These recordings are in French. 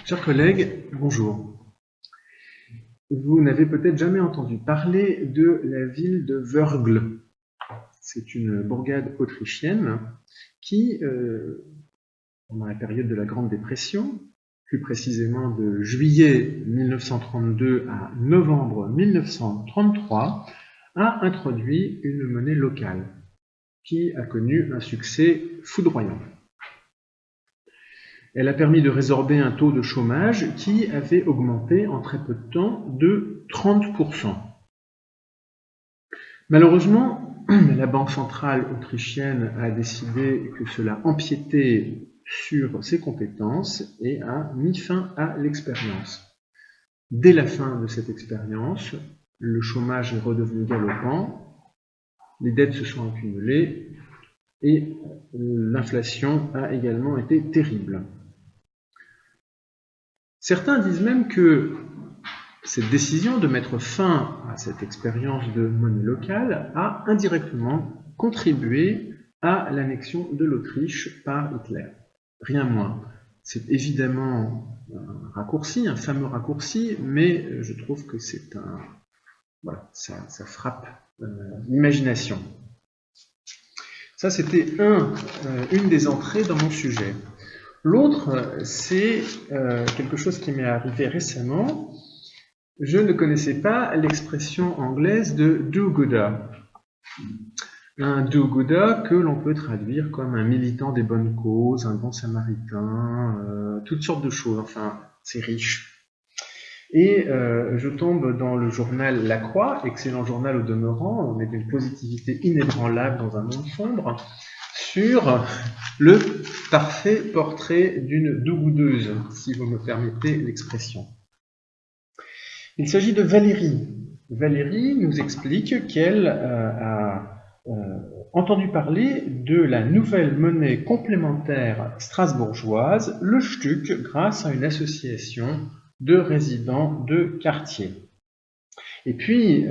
Chers collègues, bonjour. Vous n'avez peut-être jamais entendu parler de la ville de Wörgl. C'est une bourgade autrichienne qui, pendant la période de la Grande Dépression, plus précisément de juillet 1932 à novembre 1933, a introduit une monnaie locale qui a connu un succès foudroyant. Elle a permis de résorber un taux de chômage qui avait augmenté en très peu de temps de 30%. Malheureusement, la Banque centrale autrichienne a décidé que cela empiétait sur ses compétences et a mis fin à l'expérience. Dès la fin de cette expérience, le chômage est redevenu galopant, les dettes se sont accumulées et l'inflation a également été terrible. Certains disent même que cette décision de mettre fin à cette expérience de monnaie locale a indirectement contribué à l'annexion de l'Autriche par Hitler. Rien moins. C'est évidemment un raccourci, un fameux raccourci, mais je trouve que c'est un... Voilà, ça frappe l'imagination. Ça, c'était une des entrées dans mon sujet. L'autre, c'est quelque chose qui m'est arrivé récemment. Je ne connaissais pas l'expression anglaise de do-gooder. Un do-gooder que l'on peut traduire comme un militant des bonnes causes, un bon samaritain, toutes sortes de choses, enfin, c'est riche. Et je tombe dans le journal La Croix, excellent journal au demeurant, on est d'une positivité inébranlable dans un monde sombre, sur le parfait portrait d'une do-goodeuse, si vous me permettez l'expression. Il s'agit de Valérie. Valérie nous explique qu'elle a entendu parler de la nouvelle monnaie complémentaire strasbourgeoise, le Stuck, grâce à une association de résidents de quartier. Et puis,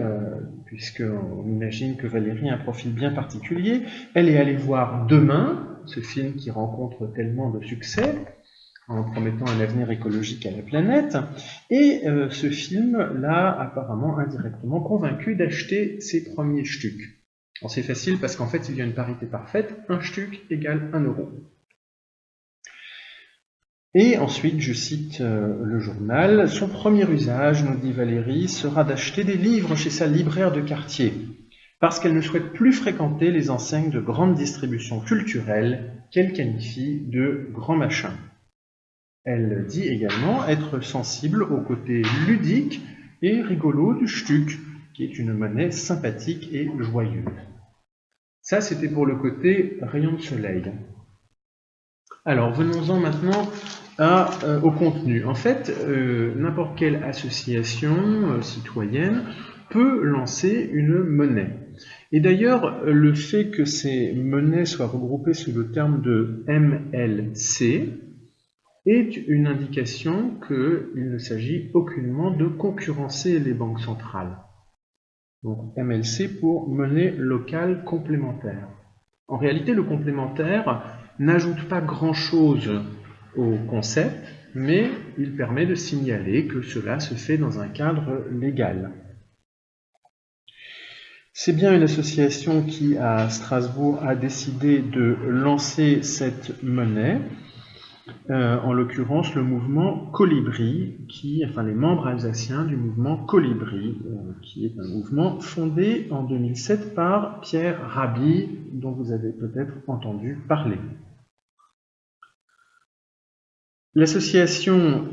puisqu'on imagine que Valérie a un profil bien particulier, elle est allée voir Demain, ce film qui rencontre tellement de succès, en promettant un avenir écologique à la planète, et ce film l'a apparemment indirectement convaincu d'acheter ses premiers Stuck. Alors c'est facile parce qu'en fait il y a une parité parfaite, un Stuck égale 1 euro. Et ensuite, je cite le journal, son premier usage, nous dit Valérie, sera d'acheter des livres chez sa libraire de quartier, parce qu'elle ne souhaite plus fréquenter les enseignes de grande distribution culturelle qu'elle qualifie de grand machin. Elle dit également être sensible au côté ludique et rigolo du Stuck, qui est une monnaie sympathique et joyeuse. Ça, c'était pour le côté rayon de soleil. Alors, venons-en maintenant au contenu. En fait, n'importe quelle association citoyenne peut lancer une monnaie. Et d'ailleurs, le fait que ces monnaies soient regroupées sous le terme de MLC est une indication qu'il ne s'agit aucunement de concurrencer les banques centrales. Donc MLC pour monnaie locale complémentaire. En réalité, le complémentaire n'ajoute pas grand-chose au concept, mais il permet de signaler que cela se fait dans un cadre légal. C'est bien une association qui, à Strasbourg, a décidé de lancer cette monnaie, en l'occurrence le mouvement Colibri, les membres alsaciens du mouvement Colibri, qui est un mouvement fondé en 2007 par Pierre Rabhi, dont vous avez peut-être entendu parler. L'association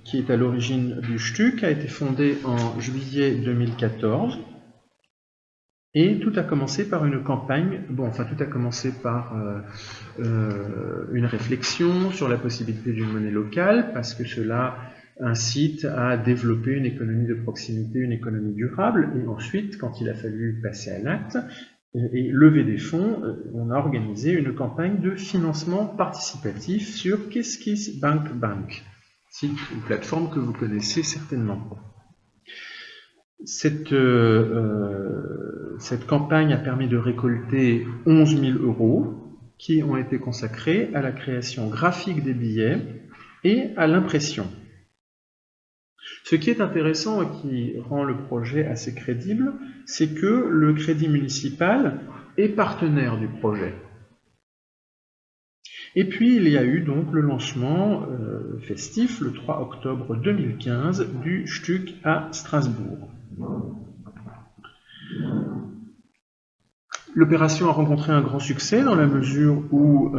qui est à l'origine du Stuck a été fondée en juillet 2014 et tout a commencé par une campagne, tout a commencé par une réflexion sur la possibilité d'une monnaie locale parce que cela incite à développer une économie de proximité, une économie durable et ensuite, quand il a fallu passer à l'acte, et lever des fonds, on a organisé une campagne de financement participatif sur KissKissBankBank, une plateforme que vous connaissez certainement. Cette campagne a permis de récolter 11 000 € qui ont été consacrés à la création graphique des billets et à l'impression. Ce qui est intéressant et qui rend le projet assez crédible, c'est que le Crédit municipal est partenaire du projet. Et puis il y a eu donc le lancement festif le 3 octobre 2015 du STUC à Strasbourg. L'opération a rencontré un grand succès dans la mesure où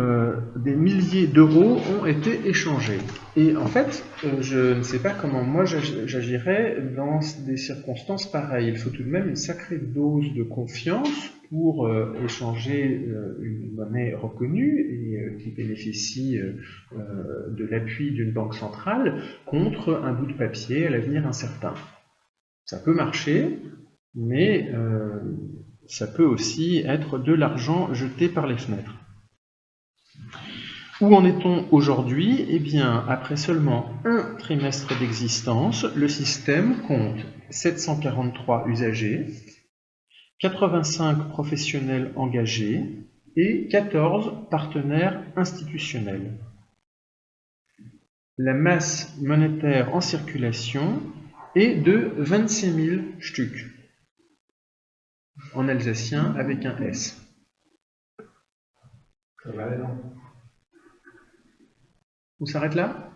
des milliers d'euros ont été échangés. Et en fait, je ne sais pas comment moi j'agirais dans des circonstances pareilles. Il faut tout de même une sacrée dose de confiance pour échanger une monnaie reconnue et qui bénéficie de l'appui d'une banque centrale contre un bout de papier à l'avenir incertain. Ça peut marcher, mais ça peut aussi être de l'argent jeté par les fenêtres. Où en est-on aujourd'hui? Eh bien, après seulement un trimestre d'existence, le système compte 743 usagers, 85 professionnels engagés et 14 partenaires institutionnels. La masse monétaire en circulation est de 26 000 Stück. En alsacien avec un S. On s'arrête là?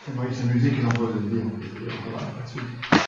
C'est Maurice Musée qui l'envoie le livre.